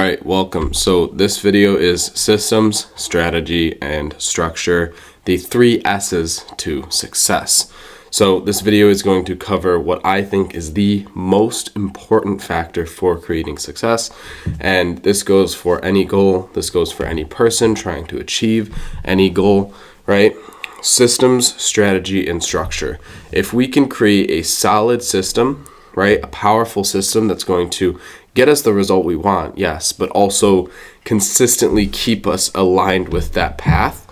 right, welcome. So this video is systems, strategy, and structure, the 3 S's to success. So this video is going to cover what I think is the most important factor for creating success. And this goes for any goal. This goes for any person trying to achieve any goal, right? Systems, strategy, and structure. If we can create a solid system, right, a powerful system that's going to get us the result we want, yes, but also consistently keep us aligned with that path,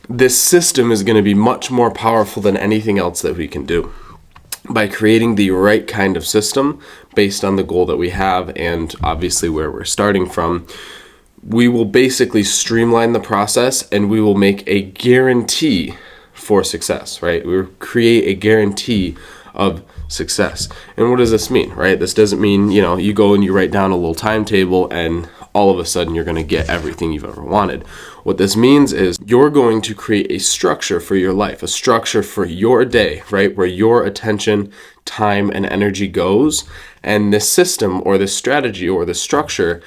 this system is going to be much more powerful than anything else that we can do. By creating the right kind of system based on the goal that we have and obviously where we're starting from, we will basically streamline the process and we will make a guarantee for success, right? We will create a guarantee of success. And what does this mean, right? This doesn't mean, you go and you write down a little timetable and all of a sudden you're going to get everything you've ever wanted. What this means is you're going to create a structure for your life, a structure for your day, right? Where your attention, time, and energy goes. And this system or this strategy or this structure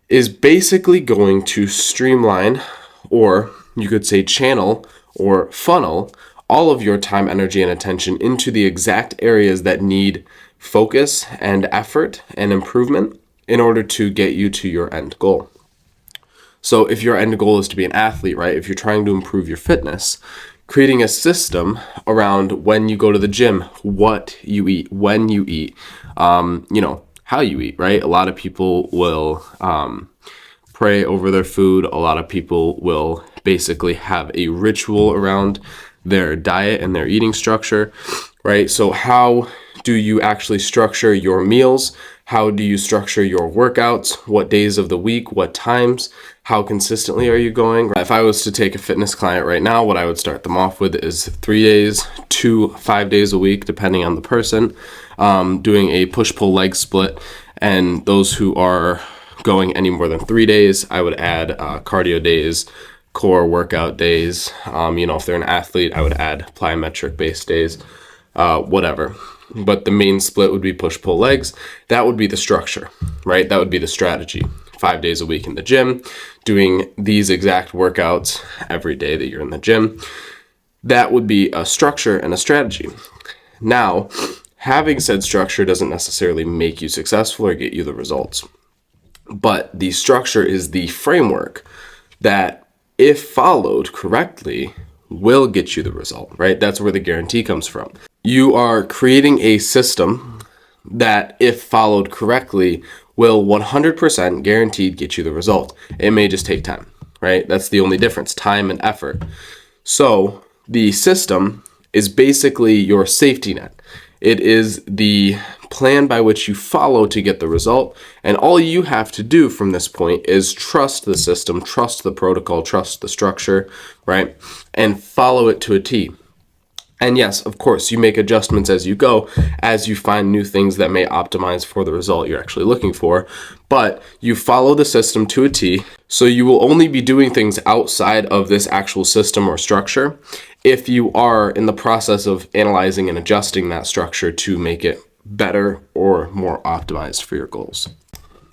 is basically going to streamline, or you could say channel or funnel all of your time, energy, and attention into the exact areas that need focus and effort and improvement in order to get you to your end goal. So if your end goal is to be an athlete, right? If you're trying to improve your fitness, creating a system around when you go to the gym, what you eat, when you eat, how you eat, right? A lot of people will pray over their food. A lot of people will basically have a ritual around their diet and their eating structure, right? So how do you actually structure your meals? How do you structure your workouts? What days of the week? What times? How consistently are you going? If I was to take a fitness client right now, what I would start them off with is 3 days to 5 days a week, depending on the person, doing a push-pull leg split. And those who are going any more than 3 days, I would add cardio days, core workout days. If they're an athlete, I would add plyometric based days, whatever. But the main split would be push-pull legs. That would be the structure, right? That would be the strategy. 5 days a week in the gym, doing these exact workouts every day that you're in the gym. That would be a structure and a strategy. Now, having said structure doesn't necessarily make you successful or get you the results. But the structure is the framework that, if followed correctly, will get you the result, right? That's where the guarantee comes from. You are creating a system that, if followed correctly, will 100% guaranteed get you the result. It may just take time, right? That's the only difference, time and effort. So the system is basically your safety net. It is the plan by which you follow to get the result. And all you have to do from this point is trust the system, trust the protocol, trust the structure, right? And follow it to a T. And yes, of course, you make adjustments as you go, as you find new things that may optimize for the result you're actually looking for. But you follow the system to a T, so you will only be doing things outside of this actual system or structure if you are in the process of analyzing and adjusting that structure to make it better or more optimized for your goals.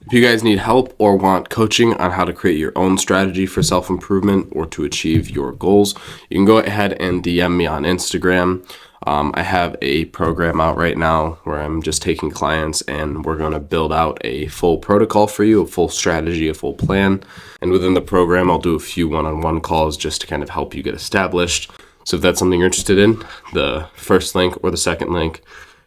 If you guys need help or want coaching on how to create your own strategy for self-improvement or to achieve your goals, you can go ahead and DM me on Instagram. I have a program out right now where I'm just taking clients and we're going to build out a full protocol for you, a full strategy, a full plan. And within the program, I'll do a few one-on-one calls just to kind of help you get established. So if that's something you're interested in, the first link or the second link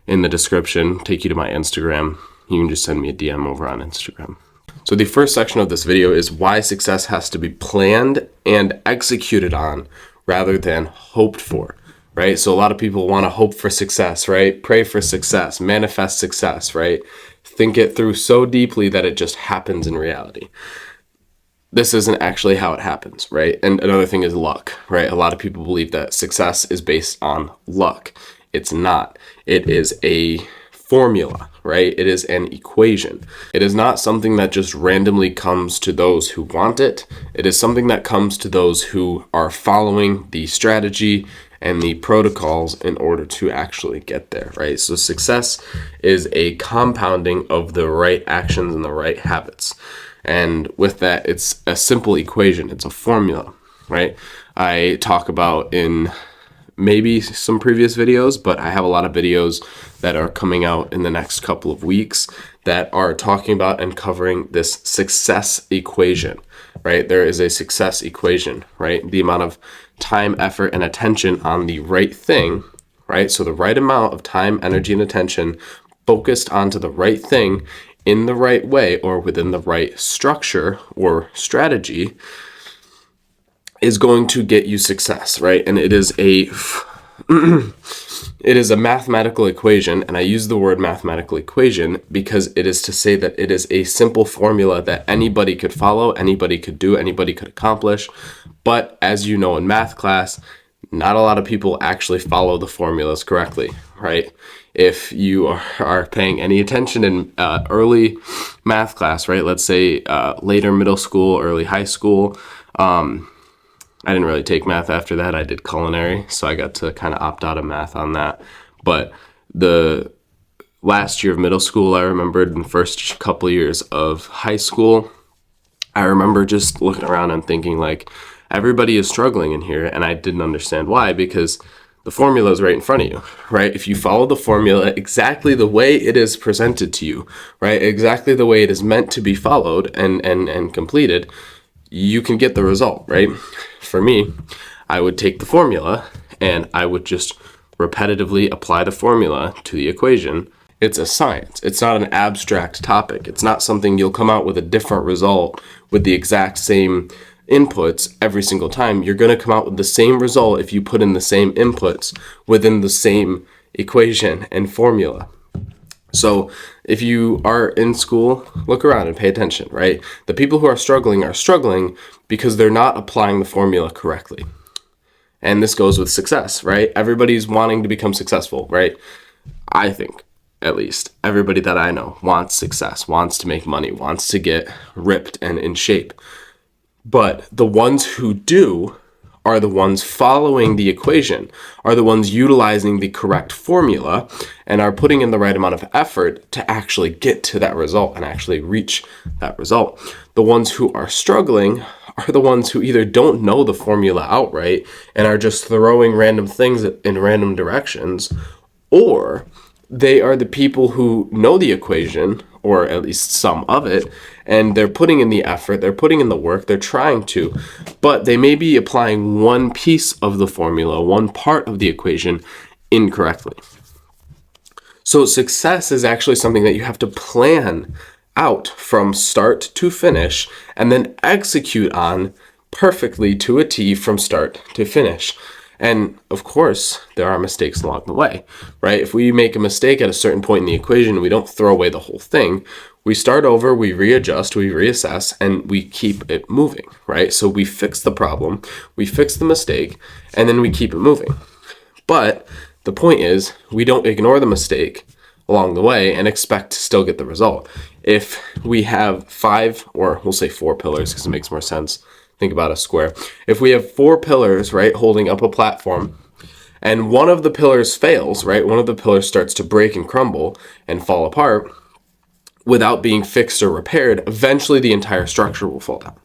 in the description take you to my Instagram. You can just send me a DM over on Instagram. So the first section of this video is why success has to be planned and executed on rather than hoped for, right? So a lot of people want to hope for success, right? Pray for success, manifest success, right? Think it through so deeply that it just happens in reality. This isn't actually how it happens, right? And another thing is luck, right? A lot of people believe that success is based on luck. It's not. It is a formula, right? It is an equation. It is not something that just randomly comes to those who want it. It is something that comes to those who are following the strategy and the protocols in order to actually get there, right? So success is a compounding of the right actions and the right habits. And with that, it's a simple equation. It's a formula, right? I talk about in maybe some previous videos, but I have a lot of videos that are coming out in the next couple of weeks that are talking about and covering this success equation, right? There is a success equation, right? The amount of time, effort, and attention on the right thing, right? So the right amount of time, energy, and attention focused onto the right thing in the right way or within the right structure or strategy is going to get you success, right? And it is a it is a mathematical equation, and I use the word mathematical equation because it is to say that it is a simple formula that anybody could follow, anybody could do, anybody could accomplish. But as you know in math class, not a lot of people actually follow the formulas correctly, right? If you are paying any attention in early math class, right? Let's say later middle school, early high school. I didn't really take math after that. I did culinary, so I got to kind of opt out of math on that. But the last year of middle school, I remembered in the first couple of years of high school, I remember just looking around and thinking like, everybody is struggling in here, and I didn't understand why, because the formula is right in front of you, right? If you follow the formula exactly the way it is presented to you, right? Exactly the way it is meant to be followed and completed, you can get the result, right? For me, I would take the formula and I would just repetitively apply the formula to the equation. It's a science. It's not an abstract topic. It's not something you'll come out with a different result with the exact same inputs every single time. You're going to come out with the same result if you put in the same inputs within the same equation and formula. So if you are in school, look around and pay attention, right? The people who are struggling because they're not applying the formula correctly. And this goes with success, right? Everybody's wanting to become successful, right? I think, at least, everybody that I know wants success, wants to make money, wants to get ripped and in shape. But the ones who do are the ones following the equation, are the ones utilizing the correct formula, and are putting in the right amount of effort to actually get to that result and actually reach that result. The ones who are struggling are the ones who either don't know the formula outright and are just throwing random things in random directions, or they are the people who know the equation, or at least some of it, and they're putting in the effort, they're putting in the work, they're trying to, but they may be applying one piece of the formula, one part of the equation incorrectly. So success is actually something that you have to plan out from start to finish and then execute on perfectly to a T from start to finish. And of course, there are mistakes along the way, right? If we make a mistake at a certain point in the equation, we don't throw away the whole thing. We start over, we readjust, we reassess, and we keep it moving, right? So we fix the problem, we fix the mistake, and then we keep it moving. But the point is, we don't ignore the mistake along the way and expect to still get the result. If we have 5, or we'll say 4 pillars because it makes more sense. Think about a square. If we have 4 pillars, right, holding up a platform, and one of the pillars fails, right, one of the pillars starts to break and crumble and fall apart without being fixed or repaired, eventually the entire structure will fall down.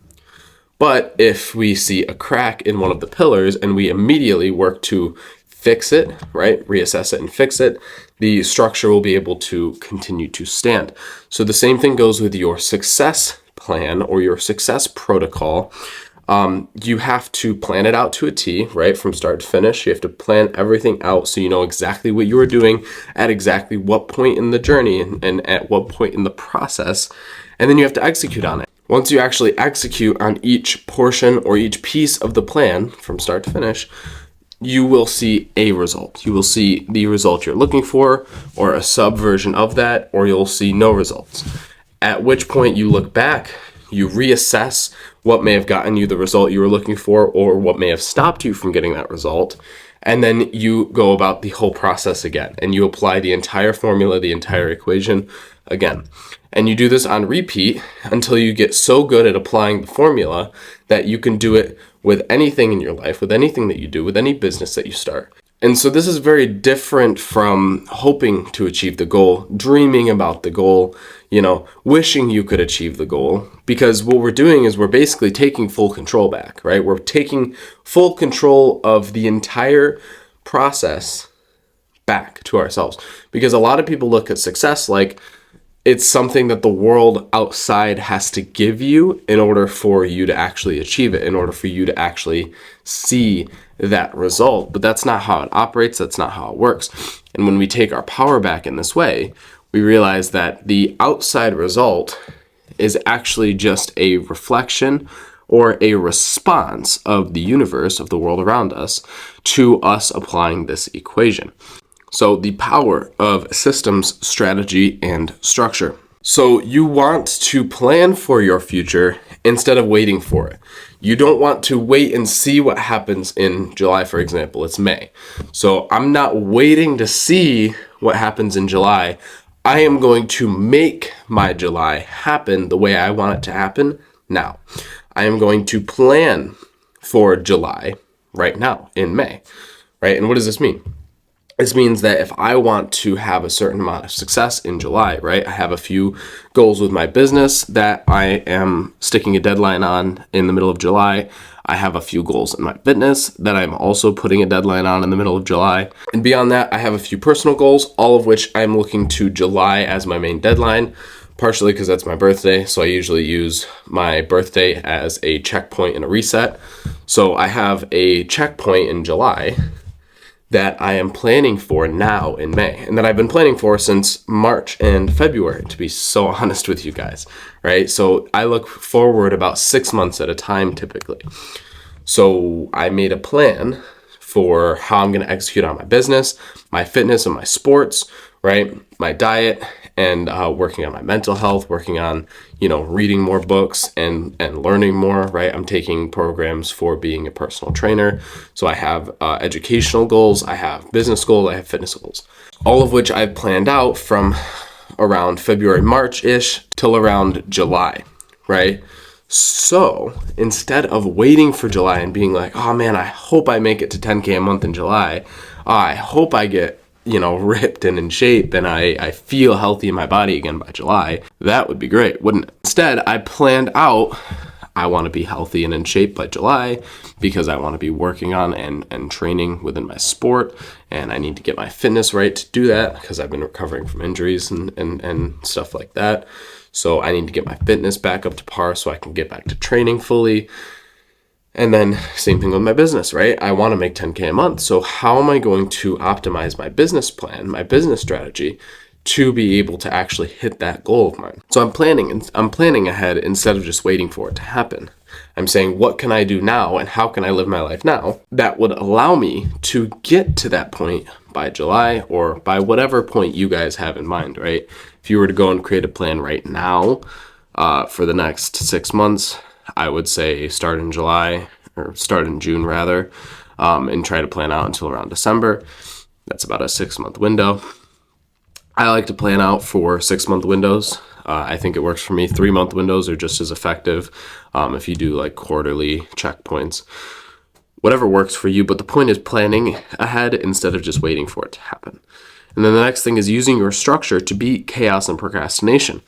But if we see a crack in one of the pillars and we immediately work to fix it, right, reassess it and fix it, the structure will be able to continue to stand. So the same thing goes with your success plan or your success protocol. You have to plan it out to a T, right, from start to finish. You have to plan everything out so you know exactly what you are doing at exactly what point in the journey and at what point in the process, and then you have to execute on it. Once you actually execute on each portion or each piece of the plan from start to finish, you will see a result. You will see the result you're looking for, or a subversion of that, or you'll see no results. At which point you look back, you reassess what may have gotten you the result you were looking for, or what may have stopped you from getting that result, and then you go about the whole process again, and you apply the entire formula, the entire equation again. And you do this on repeat until you get so good at applying the formula that you can do it with anything in your life, with anything that you do, with any business that you start. And so this is very different from hoping to achieve the goal, dreaming about the goal, wishing you could achieve the goal, because what we're doing is we're basically taking full control back, right? We're taking full control of the entire process back to ourselves, because a lot of people look at success like it's something that the world outside has to give you in order for you to actually achieve it, in order for you to actually see that result. But that's not how it operates. That's not how it works. And when we take our power back in this way, we realize that the outside result is actually just a reflection or a response of the universe, of the world around us, to us applying this equation. So the power of systems, strategy, and structure. So you want to plan for your future instead of waiting for it. You don't want to wait and see what happens in July, for example. It's May. So I'm not waiting to see what happens in July. I am going to make my July happen the way I want it to happen now. I am going to plan for July right now in May, right? And what does this mean? This means that if I want to have a certain amount of success in July, right, I have a few goals with my business that I am sticking a deadline on in the middle of July. I have a few goals in my fitness that I'm also putting a deadline on in the middle of July. And beyond that, I have a few personal goals, all of which I'm looking to July as my main deadline, partially because that's my birthday. So I usually use my birthday as a checkpoint and a reset. So I have a checkpoint in July that I am planning for now in May, and that I've been planning for since March and February, to be so honest with you guys, right? So I look forward about 6 months at a time typically. So I made a plan for how I'm going to execute on my business, my fitness, and my sports, right? My diet, and working on my mental health, working on, reading more books and learning more, right? I'm taking programs for being a personal trainer. So I have educational goals, I have business goals, I have fitness goals, all of which I've planned out from around February, March-ish till around July, right? So instead of waiting for July and being like, oh man, I hope I make it to 10K a month in July. I hope I get ripped and in shape and I feel healthy in my body again by July. That would be great, wouldn't it? Instead, I planned out, I want to be healthy and in shape by July because I want to be working on and training within my sport, and I need to get my fitness right to do that because I've been recovering from injuries and stuff like that. So I need to get my fitness back up to par so I can get back to training fully. And then same thing with my business, right? I want to make 10K a month. So how am I going to optimize my business plan, my business strategy to be able to actually hit that goal of mine? So I'm planning ahead instead of just waiting for it to happen. I'm saying, what can I do now and how can I live my life now that would allow me to get to that point by July or by whatever point you guys have in mind, right? If you were to go and create a plan right now for the next 6 months, I would say start in July or start in June rather, and try to plan out until around December. That's about a 6-month window. I like to plan out for 6-month windows. I think it works for me. 3-month windows are just as effective if you do like quarterly checkpoints. Whatever works for you, but the point is planning ahead instead of just waiting for it to happen. And then the next thing is using your structure to beat chaos and procrastination,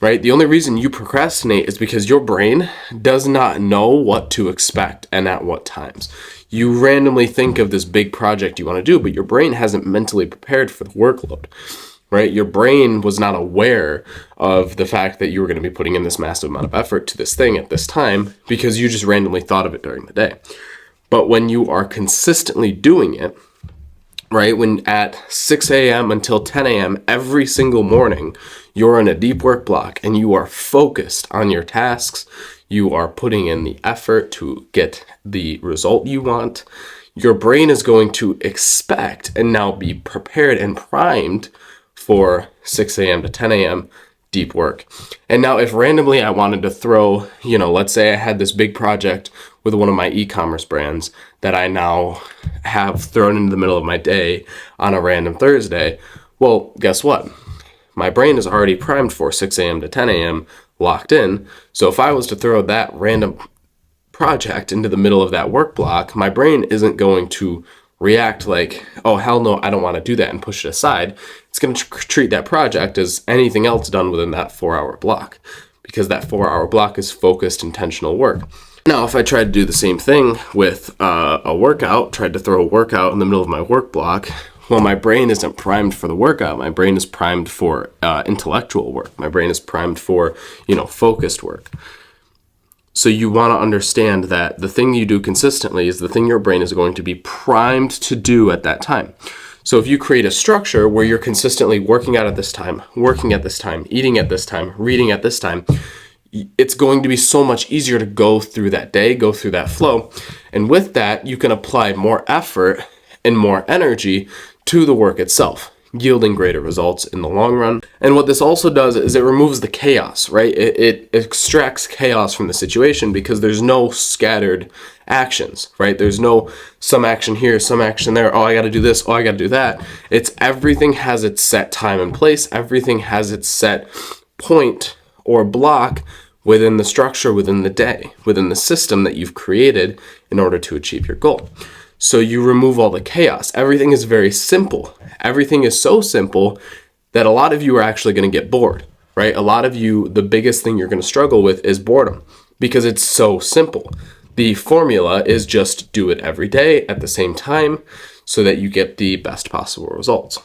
right? The only reason you procrastinate is because your brain does not know what to expect and at what times. You randomly think of this big project you want to do, but your brain hasn't mentally prepared for the workload, right? Your brain was not aware of the fact that you were going to be putting in this massive amount of effort to this thing at this time because you just randomly thought of it during the day. But when you are consistently doing it, right, when at 6 a.m. until 10 a.m. every single morning, you're in a deep work block and you are focused on your tasks, you are putting in the effort to get the result you want, your brain is going to expect and now be prepared and primed for 6 a.m. to 10 a.m. deep work. And now if randomly I wanted to throw, let's say I had this big project with one of my e-commerce brands that I now have thrown into the middle of my day on a random Thursday. Well, guess what? My brain is already primed for 6 a.m. to 10 a.m. locked in. So if I was to throw that random project into the middle of that work block, my brain isn't going to react like, oh, hell no, I don't want to do that and push it aside. It's going to treat that project as anything else done within that 4-hour block, because that 4-hour block is focused, intentional work. Now, if I tried to do the same thing with a workout, tried to throw a workout in the middle of my work block, well, my brain isn't primed for the workout. My brain is primed for intellectual work. My brain is primed for, focused work. So you want to understand that the thing you do consistently is the thing your brain is going to be primed to do at that time. So if you create a structure where you're consistently working out at this time, working at this time, eating at this time, reading at this time, it's going to be so much easier to go through that day, go through that flow. And with that, you can apply more effort and more energy to the work itself, yielding greater results in the long run. And what this also does is it removes the chaos, right? It extracts chaos from the situation because there's no scattered actions, right? There's no some action here, some action there. Oh, I got to do this. Oh, I got to do that. It's everything has its set time and place. Everything has its set point or block within the structure, within the day, within the system that you've created in order to achieve your goal. So you remove all the chaos. Everything is very simple. Everything is so simple that a lot of you are actually going to get bored, right? A lot of you, the biggest thing you're going to struggle with is boredom because it's so simple. The formula is just do it every day at the same time so that you get the best possible results.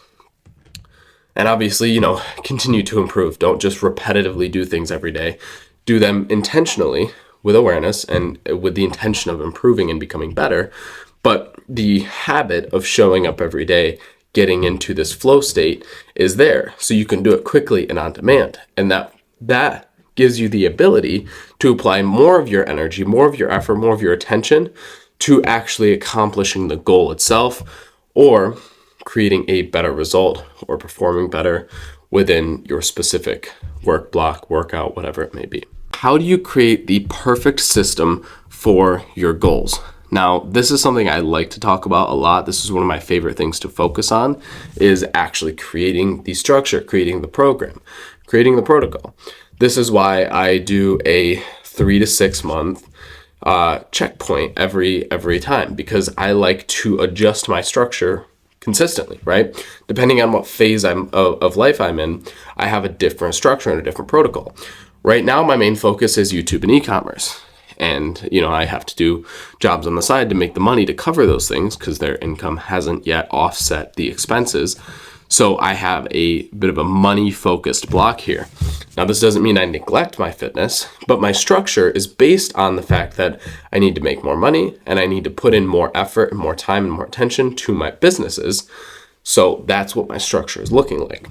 And obviously, continue to improve. Don't just repetitively do things every day. Do them intentionally with awareness and with the intention of improving and becoming better. But the habit of showing up every day, getting into this flow state is there. So you can do it quickly and on demand. And that gives you the ability to apply more of your energy, more of your effort, more of your attention to actually accomplishing the goal itself or creating a better result or performing better within your specific work block, workout, whatever it may be. How do you create the perfect system for your goals? Now, this is something I like to talk about a lot. This is one of my favorite things to focus on, is actually creating the structure, creating the program, creating the protocol. This is why I do a 3 to 6 month checkpoint every time, because I like to adjust my structure consistently, right? Depending on what phase of life I'm in, I have a different structure and a different protocol. Right now, my main focus is YouTube and e-commerce. And, I have to do jobs on the side to make the money to cover those things because their income hasn't yet offset the expenses. So I have a bit of a money-focused block here. Now, this doesn't mean I neglect my fitness, but my structure is based on the fact that I need to make more money and I need to put in more effort and more time and more attention to my businesses. So that's what my structure is looking like.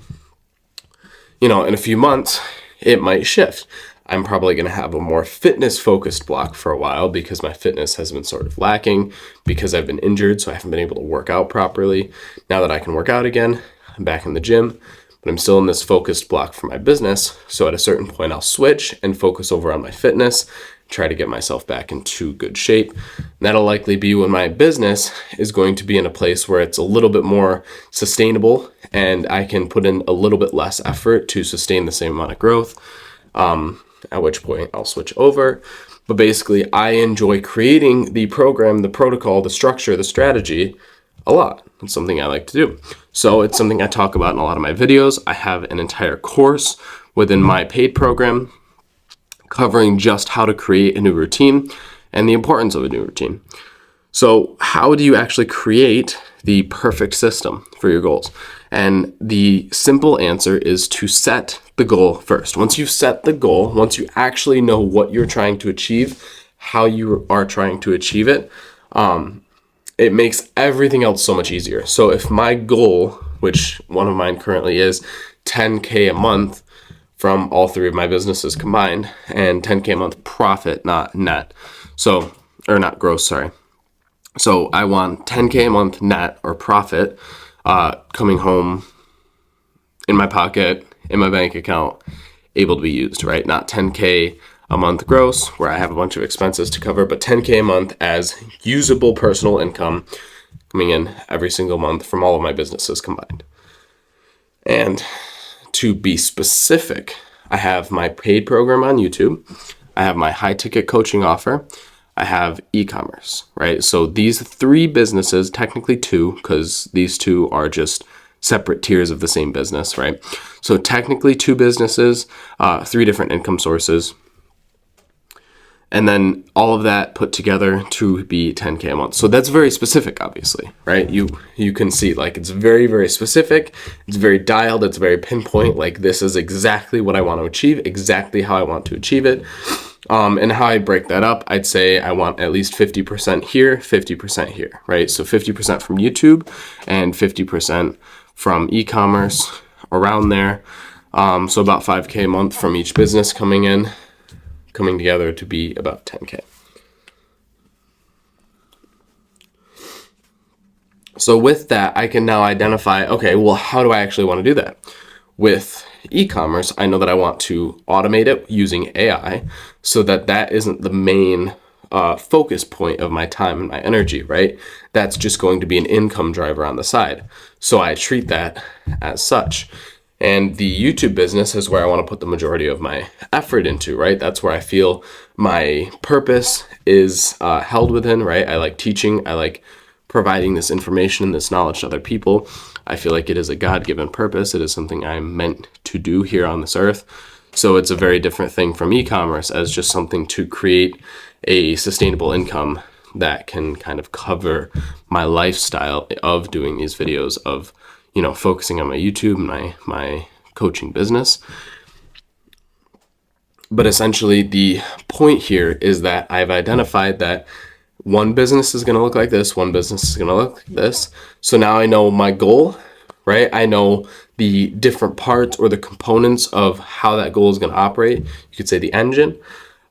In a few months, it might shift. I'm probably going to have a more fitness-focused block for a while because my fitness has been sort of lacking because I've been injured, so I haven't been able to work out properly. Now that I can work out again, I'm back in the gym, but I'm still in this focused block for my business. So at a certain point, I'll switch and focus over on my fitness, try to get myself back into good shape. And that'll likely be when my business is going to be in a place where it's a little bit more sustainable and I can put in a little bit less effort to sustain the same amount of growth. At which point I'll switch over. But basically, I enjoy creating the program, the protocol, the structure, the strategy a lot. It's something I like to do. So it's something I talk about in a lot of my videos. I have an entire course within my paid program covering just how to create a new routine and the importance of a new routine. So how do you actually create the perfect system for your goals? And the simple answer is to set the goal first. Once you've set the goal, once you actually know what you're trying to achieve, how you are trying to achieve it, it makes everything else so much easier. So if my goal, which one of mine currently is $10K a month from all three of my businesses combined, and $10K a month profit, not net. So, or not gross, sorry. So I want $10K a month net or profit coming home in my pocket, in my bank account, able to be used, right? Not $10K a month gross where I have a bunch of expenses to cover, but $10K a month as usable personal income coming in every single month from all of my businesses combined. And to be specific, I have my paid program on YouTube. I have my high ticket coaching offer. I have e-commerce, right? So these three businesses, technically two, because these two are just separate tiers of the same business, right? So technically two businesses, three different income sources. And then all of that put together to be 10K a month. So that's very specific, obviously, right? You can see like it's very, very specific. It's very dialed. It's very pinpoint. Like this is exactly what I want to achieve, exactly how I want to achieve it. And how I break that up, I'd say I want at least 50% here, 50% here, right? So 50% from YouTube and 50% from e-commerce, around there. So about 5K a month from each business coming together to be about 10K. So with that, I can now identify, okay, well, how do I actually want to do that? With e-commerce, I know that I want to automate it using AI so that that isn't the main focus point of my time and my energy, right? That's just going to be an income driver on the side. So I treat that as such. And the YouTube business is where I want to put the majority of my effort into, right? That's where I feel my purpose is held within, right? I like teaching. I like providing this information, this knowledge to other people. I feel like it is a God-given purpose. It is something I'm meant to do here on this earth. So it's a very different thing from e-commerce as just something to create a sustainable income that can kind of cover my lifestyle of doing these videos, of focusing on my YouTube and my coaching business. But essentially the point here is that I've identified that one business is going to look like this, one business is going to look like this. So now I know my goal, right? I know the different parts or the components of how that goal is going to operate. You could say the engine.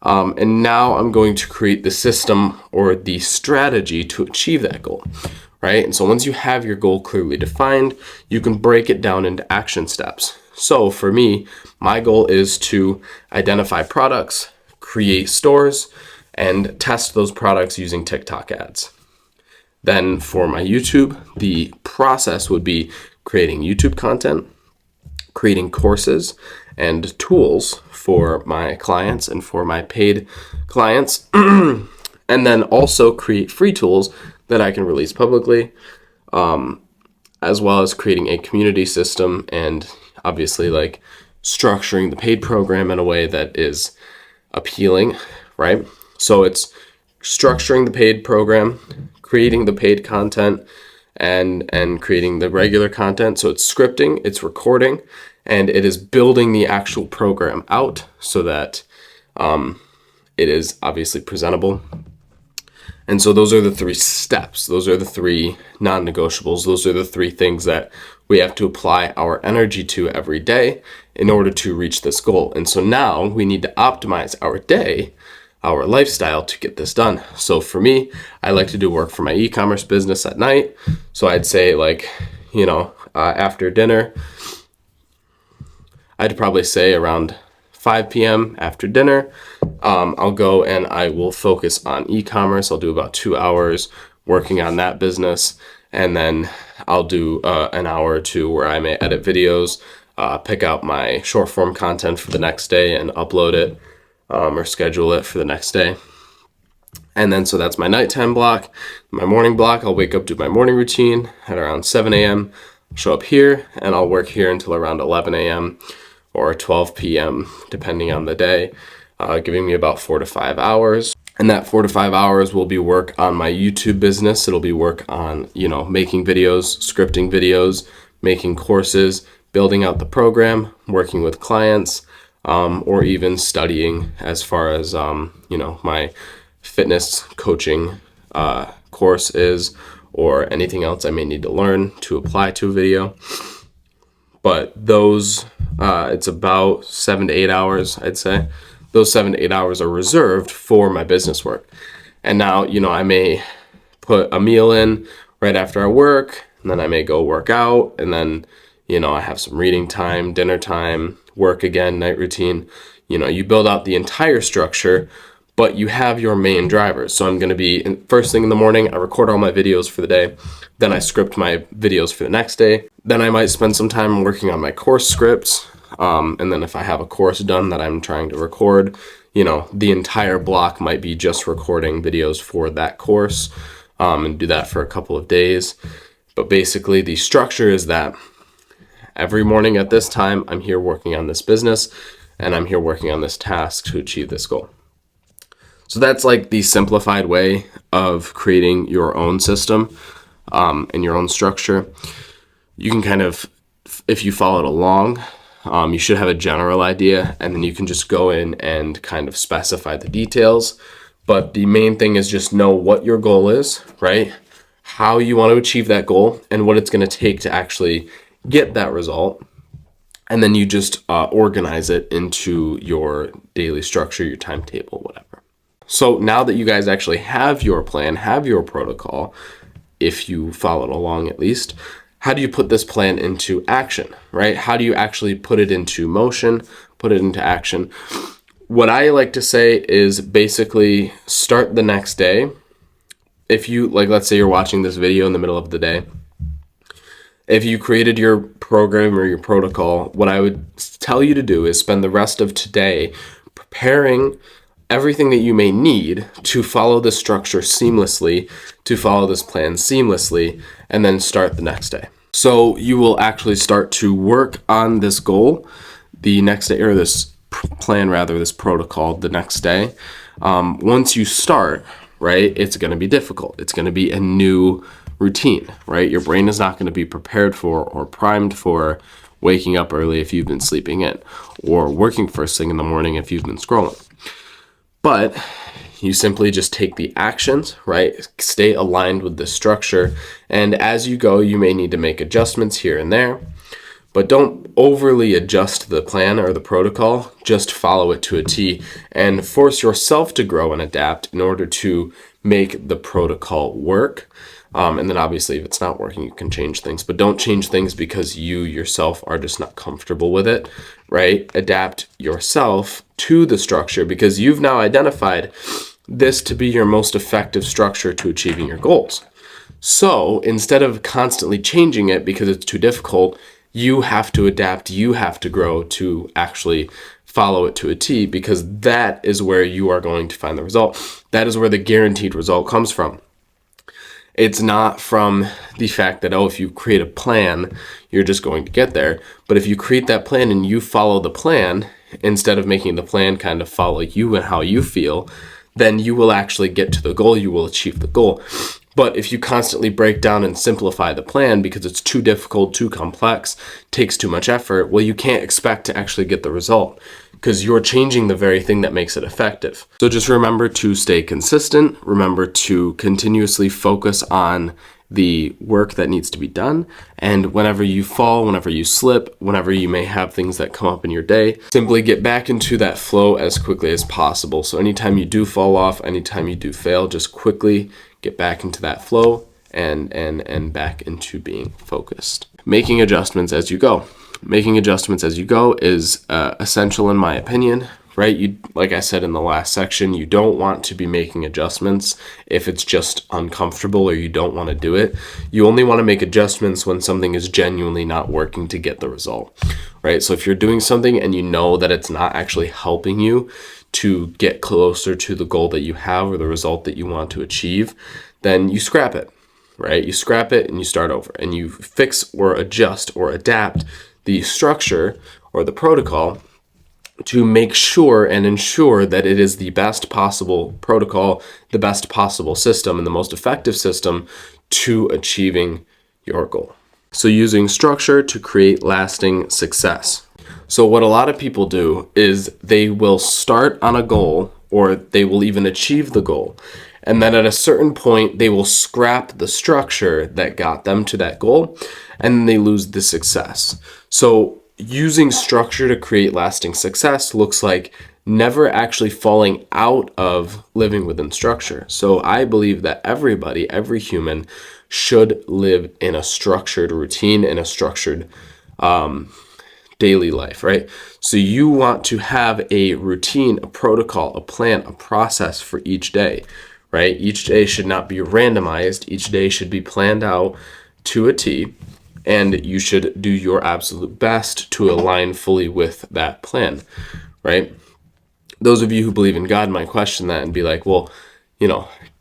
And now I'm going to create the system or the strategy to achieve that goal. Right? And so once you have your goal clearly defined, you can break it down into action steps. So for me, my goal is to identify products, create stores, and test those products using TikTok ads. Then for my YouTube, the process would be creating YouTube content, creating courses and tools for my clients and for my paid clients, and then also create free tools that I can release publicly, as well as creating a community system and obviously like structuring the paid program in a way that is appealing, right? So it's structuring the paid program, creating the paid content, and creating the regular content. So it's scripting, it's recording, and it is building the actual program out so that it is obviously presentable. And so those are the three steps. Those are the three non-negotiables. Those are the three things that we have to apply our energy to every day in order to reach this goal. And so now we need to optimize our day, our lifestyle to get this done. So for me, I like to do work for my e-commerce business at night. So I'd say after dinner, I'd probably say around 5 p.m. after dinner, I'll go and I will focus on e-commerce. I'll do about 2 hours working on that business. And then I'll do an hour or two where I may edit videos, pick out my short form content for the next day and upload it or schedule it for the next day. And then so that's my nighttime block. My morning block, I'll wake up, do my morning routine at around 7 a.m., show up here, and I'll work here until around 11 a.m. or 12 p.m. depending on the day, giving me about 4 to 5 hours. And that 4 to 5 hours will be work on my YouTube business. It'll be work on, making videos, scripting videos, making courses, building out the program, working with clients, or even studying as far as, my fitness coaching course is, or anything else I may need to learn to apply to a video. But those, it's about 7 to 8 hours, I'd say. Those 7 to 8 hours are reserved for my business work. And now, I may put a meal in right after I work, and then I may go work out, and then, I have some reading time, dinner time, work again, night routine. You build out the entire structure, but you have your main drivers. So I'm going to be first thing in the morning, I record all my videos for the day. Then I script my videos for the next day. Then I might spend some time working on my course scripts. And then if I have a course done that I'm trying to record, the entire block might be just recording videos for that course, and do that for a couple of days. But basically the structure is that every morning at this time, I'm here working on this business and I'm here working on this task to achieve this goal. So that's like the simplified way of creating your own system, and your own structure. You can kind of, if you follow it along, you should have a general idea, and then you can just go in and kind of specify the details. But the main thing is just know what your goal is, right? How you want to achieve that goal and what it's going to take to actually get that result. And then you just organize it into your daily structure, your timetable, whatever. So now that you guys actually have your plan, have your protocol, if you follow it along at least, how do you put this plan into action, right? How do you actually put it into motion, put it into action? What I like to say is basically start the next day. If you, like, let's say you're watching this video in the middle of the day. If you created your program or your protocol, what I would tell you to do is spend the rest of today preparing everything that you may need to follow this structure seamlessly, to follow this plan seamlessly, and then start the next day. So you will actually start to work on this goal the next day, or this plan rather, this protocol the next day. Once you start, right, it's going to be difficult. It's going to be a new routine, right? Your brain is not going to be prepared for or primed for waking up early if you've been sleeping in, or working first thing in the morning if you've been scrolling. But you simply just take the actions, right? Stay aligned with the structure. And as you go, you may need to make adjustments here and there, but don't overly adjust the plan or the protocol. Just follow it to a T and force yourself to grow and adapt in order to make the protocol work. And then obviously if it's not working, you can change things, but don't change things because you yourself are just not comfortable with it, right? Adapt yourself to the structure because you've now identified this to be your most effective structure to achieving your goals. So instead of constantly changing it because it's too difficult, you have to adapt, you have to grow to actually follow it to a T, because that is where you are going to find the result. That is where the guaranteed result comes from. It's not from the fact that, if you create a plan, you're just going to get there. But if you create that plan and you follow the plan, instead of making the plan kind of follow you and how you feel, then you will actually get to the goal, you will achieve the goal. But if you constantly break down and simplify the plan because it's too difficult, too complex, takes too much effort, well, you can't expect to actually get the result because you're changing the very thing that makes it effective. So just remember to stay consistent. Remember to continuously focus on the work that needs to be done. And whenever you fall, whenever you slip, whenever you may have things that come up in your day, simply get back into that flow as quickly as possible. So anytime you do fall off, anytime you do fail, just quickly get back into that flow and back into being focused. Making adjustments as you go. Making adjustments as you go is essential in my opinion, right? You, like I said in the last section, you don't want to be making adjustments if it's just uncomfortable or you don't want to do it. You only want to make adjustments when something is genuinely not working to get the result, right? So if you're doing something and you know that it's not actually helping you to get closer to the goal that you have or the result that you want to achieve, then you scrap it, right? You scrap it and you start over and you fix or adjust or adapt the structure or the protocol to make sure and ensure that it is the best possible protocol, the best possible system, and the most effective system to achieving your goal. So using structure to create lasting success. So what a lot of people do is they will start on a goal, or they will even achieve the goal, and then at a certain point they will scrap the structure that got them to that goal, and then they lose the success. So using structure to create lasting success looks like never actually falling out of living within structure. So I believe that everybody, every human, should live in a structured routine, in a structured daily life, right? So you want to have a routine, a protocol, a plan, a process for each day, right? Each day should not be randomized. Each day should be planned out to a T, and you should do your absolute best to align fully with that plan, right? those of you who believe in God might question that and be like, well,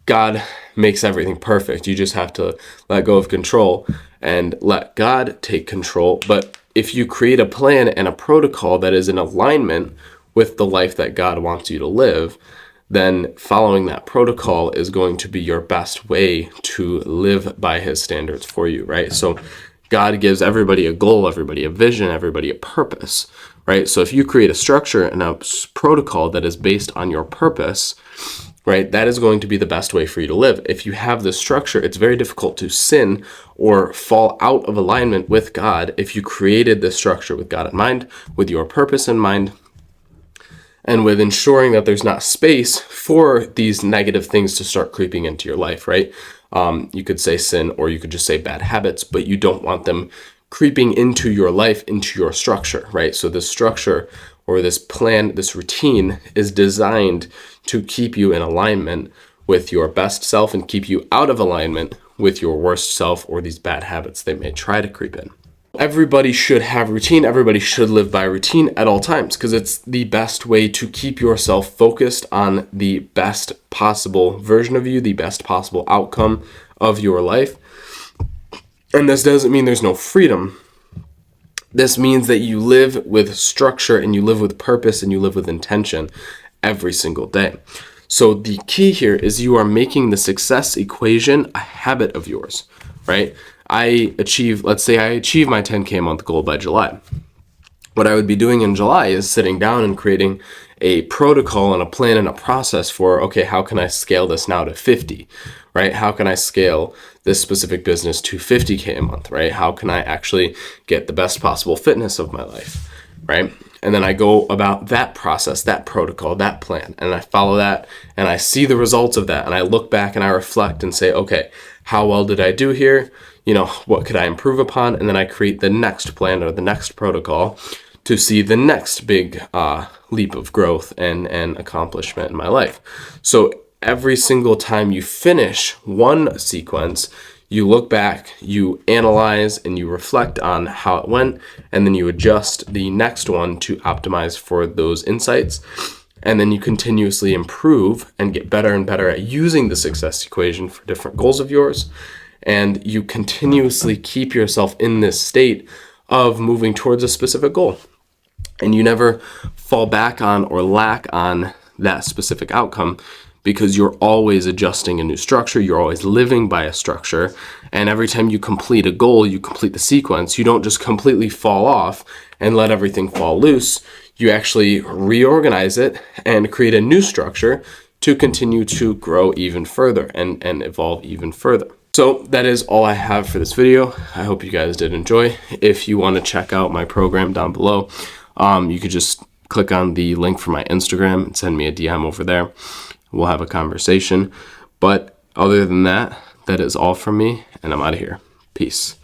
God makes everything perfect. You just have to let go of control and let God take control. But if you create a plan and a protocol that is in alignment with the life that God wants you to live, then following that protocol is going to be your best way to live by his standards for you, right? So God gives everybody a goal, everybody a vision, everybody a purpose, right? So if you create a structure and a protocol that is based on your purpose, right, that is going to be the best way for you to live. If you have this structure, it's very difficult to sin or fall out of alignment with God if you created this structure with God in mind, with your purpose in mind, and with ensuring that there's not space for these negative things to start creeping into your life, right? You could say sin, or you could just say bad habits, but you don't want them creeping into your life, into your structure, right? So this structure or this plan, this routine is designed to keep you in alignment with your best self and keep you out of alignment with your worst self or these bad habits they may try to creep in. Everybody should have routine. Everybody should live by routine at all times because it's the best way to keep yourself focused on the best possible version of you, the best possible outcome of your life. And this doesn't mean there's no freedom. This means that you live with structure and you live with purpose and you live with intention every single day. So the key here is you are making the success equation a habit of yours, right? Let's say I achieve my 10K a month goal by July. What I would be doing in July is sitting down and creating a protocol and a plan and a process for, okay, how can I scale this now to 50, right? How can I scale this specific business to 50K a month, right? How can I actually get the best possible fitness of my life, right? And then I go about that process, that protocol, that plan, and I follow that and I see the results of that. And I look back and I reflect and say, okay, how well did I do here? What could I improve upon? And then I create the next plan or the next protocol to see the next big leap of growth and accomplishment in my life. So every single time you finish one sequence, you look back, you analyze, and you reflect on how it went, and then you adjust the next one to optimize for those insights. And then you continuously improve and get better and better at using the success equation for different goals of yours. And you continuously keep yourself in this state of moving towards a specific goal. And you never fall back on or lack on that specific outcome because you're always adjusting a new structure. You're always living by a structure. And every time you complete a goal, you complete the sequence. You don't just completely fall off and let everything fall loose. You actually reorganize it and create a new structure to continue to grow even further and evolve even further. So that is all I have for this video. I hope you guys did enjoy. If you want to check out my program down below, you could just click on the link for my Instagram and send me a DM over there. We'll have a conversation. But other than that, that is all from me, and I'm out of here. Peace.